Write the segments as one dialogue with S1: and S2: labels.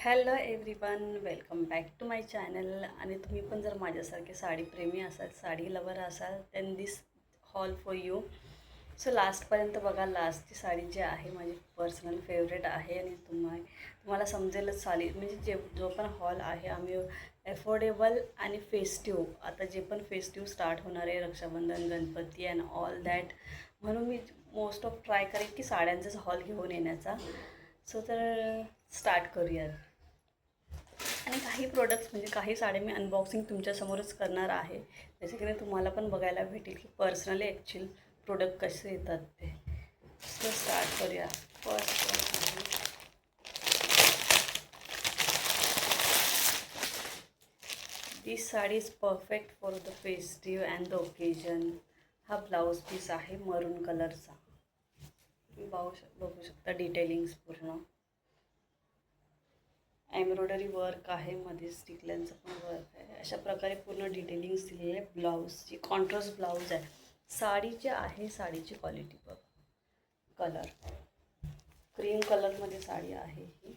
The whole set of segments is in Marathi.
S1: Hello everyone, welcome back to my channel. आणि तुम्ही पण जर माझ्यासारखे साडीप्रेमी असाल, साडी लवर असाल, then this haul for you. So लास्टपर्यंत बघा. लास्टची साडी जी आहे माझी पर्सनल फेवरेट आहे आणि तुम्हाला समजेलच. साडी म्हणजे जो पण हॉल आहे, आम्ही एफोर्डेबल आणि फेस्टिव्ह, आता जे पण फेस्टिव्ह स्टार्ट होणार आहे, Rakshabandhan, Ganpati and all that, म्हणून मी मोस्ट ऑफ ट्राय करेन की साड्यांचाच हॉल घेऊन येण्याचा. सो तर स्टार्ट करूयात. आणि काही प्रोडक्ट्स म्हणजे काही साड्या मी अनबॉक्सिंग तुमच्यासमोरच करणार आहे, त्याच्याकडे तुम्हाला पण बघायला भेटेल की पर्सनली ॲक्च्युअल प्रोडक्ट कसे येतात ते. सो स्टार्ट करूया. First this sari is perfect for the festive and the occasion. हा ब्लाऊज पीस आहे मरून कलरचा. बघू शकता डिटेलिंग्स पूर्ण. एम्ब्रॉयडरी वर्क आहे, मध्ये स्टिकल्यांचं पण वर्क आहे. अशा प्रकारे पूर्ण डिटेलिंग्स दिलेली आहे. ब्लाऊजची कॉन्ट्रास्ट ब्लाऊज आहे. साडी जी आहे, साडीची क्वालिटी बघा. कलर क्रीम कलरमध्ये साडी आहे ही.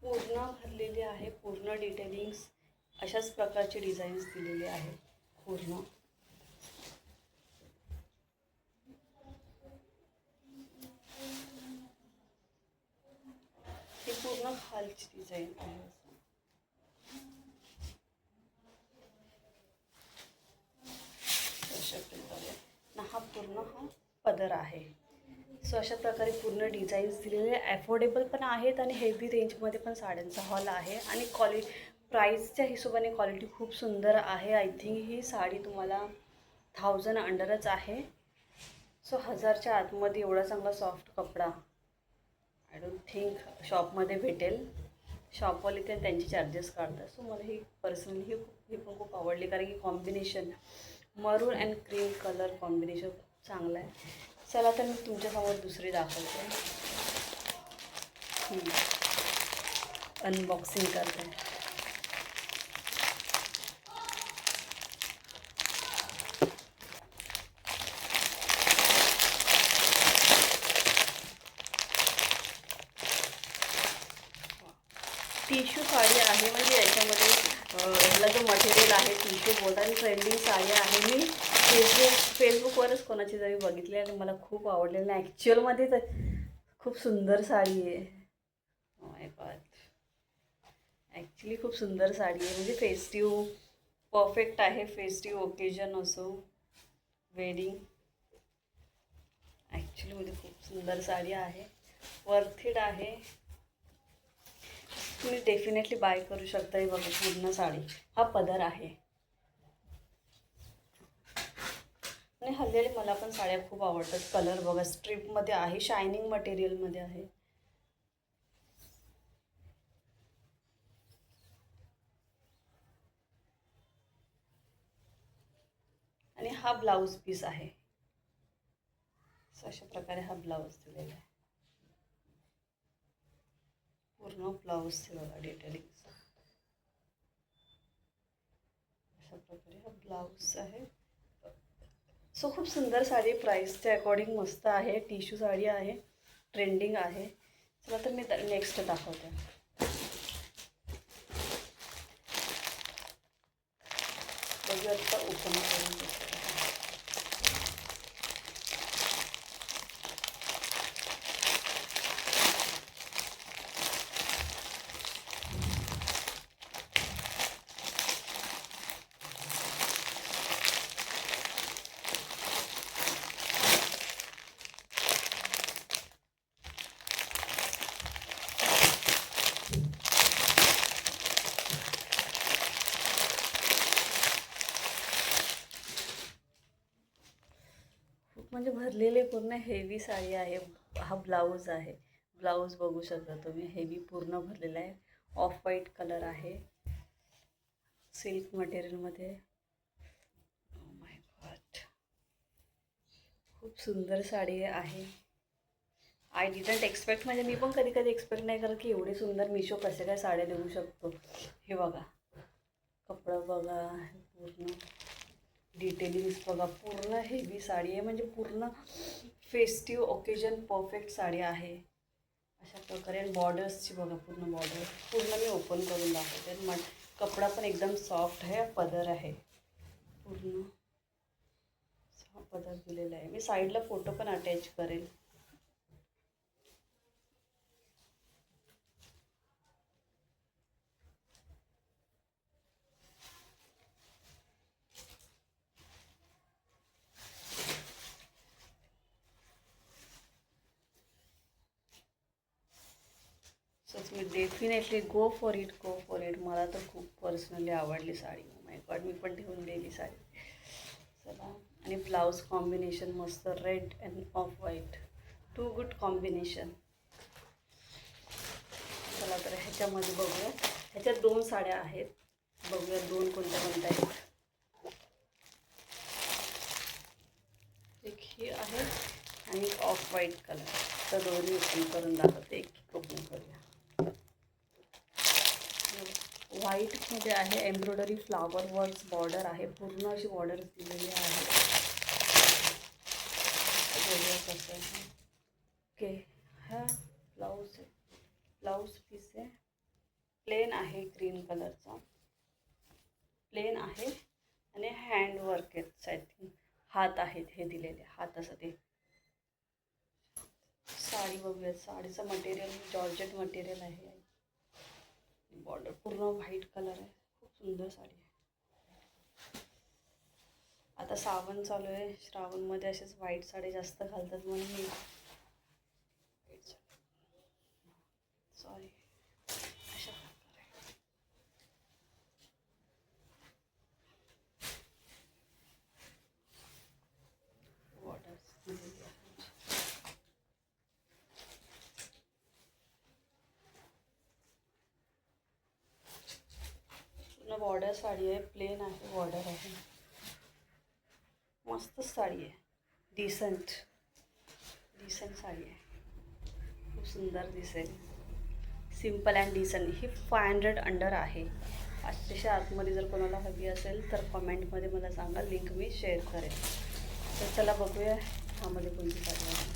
S1: पूर्ण भरलेली आहे. पूर्ण डिटेलिंग्स अशाच प्रकारचे डिझाईन्स दिलेले आहेत पूर्ण. ही पूर्ण खालची डिझाईन आहे. अशा प्रकारे हा पूर्ण पदर आहे. सो अशा प्रकारे पूर्ण डिझाईन्स दिलेले ॲफोर्डेबल पण आहेत आणि हेवी रेंजमध्ये पण साड्यांचा हॉल आहे. आणि प्राईसच्या हिशोबाने क्वालिटी खूप सुंदर आहे. आय थिंक ही साडी तुम्हाला 1000 अंडरच आहे. सो 1000च्या आतमध्ये एवढा चांगला सॉफ्ट कपडा आय डोंट थिंक शॉपमध्ये भेटेल. शॉपवाले ते त्यांचे चार्जेस काढतात. सो मला ही पर्सनली ही पण खूप आवडली, कारण की कॉम्बिनेशन मरून अँड क्रीम कलर कॉम्बिनेशन खूप चांगलं आहे. चला तर मी तुमच्यासमोर दुसरी दाखवते. अनबॉक्सिंग करते. टिश्यू साडी आहे, म्हणजे याच्यामध्ये ह्याला जो मटेरियल आहे टिश्यू बोलतात आणि ट्रेंडिंग साडी आहे. मी फेसबुकवरच कोणाची तरी बघितली आणि मला खूप आवडलेलं आहे. ॲक्च्युअलमध्ये तर खूप सुंदर साडी आहे. माय गॉड, ॲक्च्युली खूप सुंदर साडी आहे. म्हणजे फेस्टिव्ह परफेक्ट आहे. फेस्टिव्ह ओकेजन असो, वेडिंग, ॲक्च्युली मध्ये खूप सुंदर साडी आहे. वर्थ इट आहे. तुम्ही डेफिनेटली बाय करू शकता. हे बघा पूर्ण साडी, हा पदर आहे. आणि हल्ली मला पण साड्या खूप आवडतात. कलर बघा स्ट्रिपमध्ये आहे, शायनिंग मटेरियलमध्ये आहे. आणि हा ब्लाऊज पीस आहे. अशा प्रकारे हा ब्लाऊज दिलेला आहे. पूर्ण ब्लाऊजचे बघा डिटेलिंग्स. अशा प्रकारे हा ब्लाऊज आहे. सो खूप सुंदर साडी, प्राईसच्या अकॉर्डिंग मस्त आहे. टिश्यू साडी आहे, ट्रेंडिंग आहे. चला तर मी नेक्स्ट दाखवते. बघू आता ओपन करून. म्हणजे भरलेले पूर्ण हेवी साडी आहे. हा ब्लाऊज आहे. ब्लाऊज बघू शकता तुम्ही, हेवी पूर्ण भरलेला आहे. ऑफ व्हाईट कलर आहे, सिल्क मटेरियलमध्ये. माय गॉड, खूप सुंदर साडी आहे. आय डिडंट एक्सपेक्ट, म्हणजे मी पण कधी कधी एक्सपेक्ट नाही करत की एवढी सुंदर मिशो कसे काय साड्या देऊ शकतो. हे बघा कपडा बघा पूर्ण. डिटेलिंग्स बघा, पूर्ण हेवी साडी आहे, म्हणजे पूर्ण फेस्टिव्ह ओकेजन परफेक्ट साडी आहे अशा प्रकारे. आणि बॉर्डर्सची बघा, पूर्ण बॉर्डर पूर्ण मी ओपन करून दाखवते. मग कपडा पण एकदम सॉफ्ट आहे, पदर आहे पूर्ण पदर दिलेला आहे. मी साईडला फोटो पण अटॅच करेल. सो तुम्ही डेफिनेटली गो फॉर इट. मला तर खूप पर्सनली आवडली साडी. माय गॉड, मी पण ठेवून दिली साडी. चला, आणि ब्लाऊज कॉम्बिनेशन मस्त red and off white, to good combination. चला तर ह्याच्यामध्ये बघूया. ह्याच्यात 2 साड्या आहेत, बघूया 2 कोणत्या आहेत. एक ही आहे आणि ऑफ व्हाईट कलर. तर दोन्ही ओपन करून दाखवते, एक ओपन करूया. व्हाईटमध्ये आहे, एम्ब्रॉयडरी फ्लावर वर्क्स बॉर्डर आहे, पूर्ण अशी बॉर्डर दिलेली आहे. बघूया कसं आहे. ओके, हा ब्लाऊज आहे, ब्लाऊज पीस आहे, प्लेन आहे, ग्रीन कलरचा प्लेन आहे. आणि हँडवर्क आहेत, आय थिंक हात आहेत हे दिलेले, हात असं ते. साडी बघूया. साडीचं मटेरियल जॉर्जेट मटेरियल आहे. बॉर्डर पूर्ण व्हाईट कलर आहे, खूप सुंदर साडी आहे. आता श्रावण चालू आहे, श्रावणमध्ये असेच व्हाईट साडी जास्त घालतात म्हणून मी सॉरी अशा प्रकारे. पूर्ण बॉर्डर साडी आहे, प्लेन आहे, बॉर्डर आहे, मस्त साडी आहे. डिसेंट साडी आहे, खूप सुंदर दिसेल. Simple and decent. ही 500 अंडर आहे. 500च्या आतमध्ये जर कोणाला हवी असेल तर कमेंटमध्ये मला सांगा, लिंक मी शेअर करेन. तर चला बघूया ह्यामध्ये कोणती साडी आहे.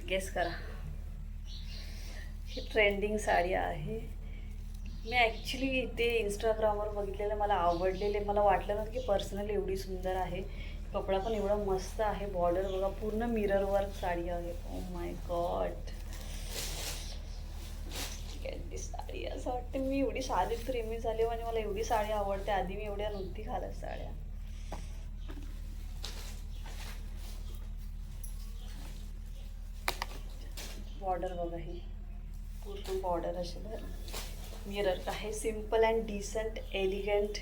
S1: गेस करा. ही ट्रेंडिंग साडी आहे. मी ॲक्च्युली इथे इंस्टाग्रामवर बघितलेलं, मला आवडलेले, मला वाटलं नव्हतं की पर्सनली एवढी सुंदर आहे. कपडा पण एवढा मस्त आहे, बॉर्डर बघा, पूर्ण मिरर वर्क साडी आहे. ओ माय गॉड, ती साडी असं वाटतं मी एवढी साडी प्रेमी झाली म्हणजे मला एवढी साडी आवडते. आधी मी एवढ्या नव्हती घालत साड्या. बॉर्डर बघा, ही पूर्ण बॉर्डर असे मिरर आहे. Simple and decent, elegant,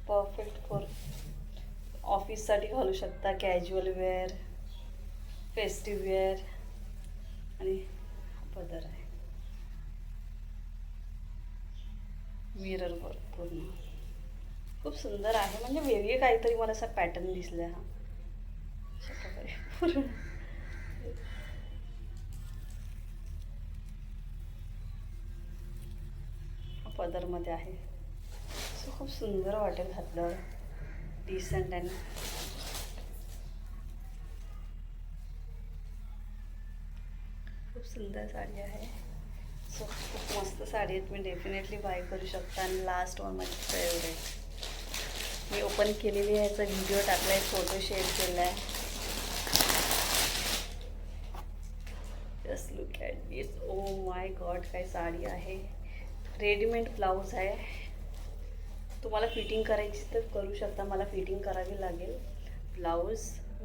S1: perfect for ऑफिससाठी घालू शकता, कॅज्युअल वेअर, फेस्टिव्ह वेअर. आणि पदर आहे, मिरर वर्क पूर्ण, खूप सुंदर आहे. म्हणजे वेगळे काहीतरी मला असा पॅटर्न दिसला. हा अशा प्रकारे पूर्ण पदरमध्ये आहे. सो खूप सुंदर वाटेल घातल्यावर, डिसेंट अँड खूप सुंदर साडी आहे. सो खूप मस्त साडी आहेत, मी डेफिनेटली बाय करू शकता. आणि लास्ट वन माझी फेवरेट, मी ओपन केलेली आहे, याचा व्हिडिओ टाकला आहे, फोटो शेअर केला आहे. Just look at this. Oh my God, काय साडी आहे. रेडीमेड ब्लाऊज आहे. तुम्हाला फिटिंग करायची तर करू शकता, मला फिटिंग करावी लागेल. ब्लाऊज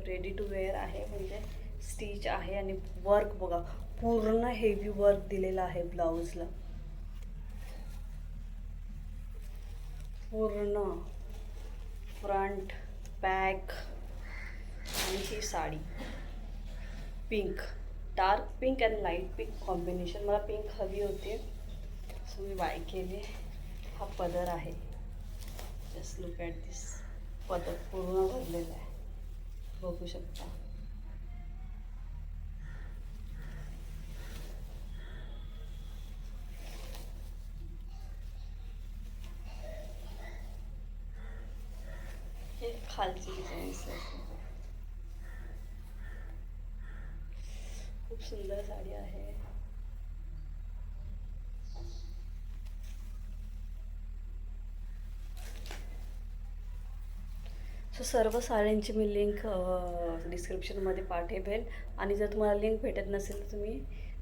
S1: रेडी टू वेअर आहे, म्हणजे स्टिच आहे. आणि वर्क बघा, पूर्ण हेवी वर्क दिलेला आहे ब्लाऊजला, पूर्ण फ्रंट बॅक आणि ही sari pink, dark pink and light pink combination. मला पिंक हवी होती सो मी बाय केली. हा पदर आहे, जस्ट लुक ॲट दिस. पदर पूर्ण भरलेला आहे, बघू शकता. हे खालची डिझाईन्स आहे. खूप सुंदर साडी आहे. सो सर्व साड्यांची मी लिंक डिस्क्रिप्शनमध्ये पाठवेल. आणि जर तुम्हाला लिंक भेटत नसेल तर तुम्ही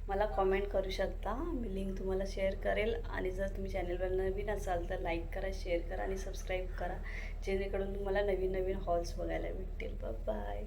S1: मला कॉमेंट करू शकता, मी लिंक तुम्हाला शेअर करेल. आणि जर तुम्ही चॅनलवर नवीन असाल तर लाईक करा, शेअर करा आणि सबस्क्राईब करा, जेणेकरून तुम्हाला नवीन नवीन हॉल्स बघायला भेटतील. बाय.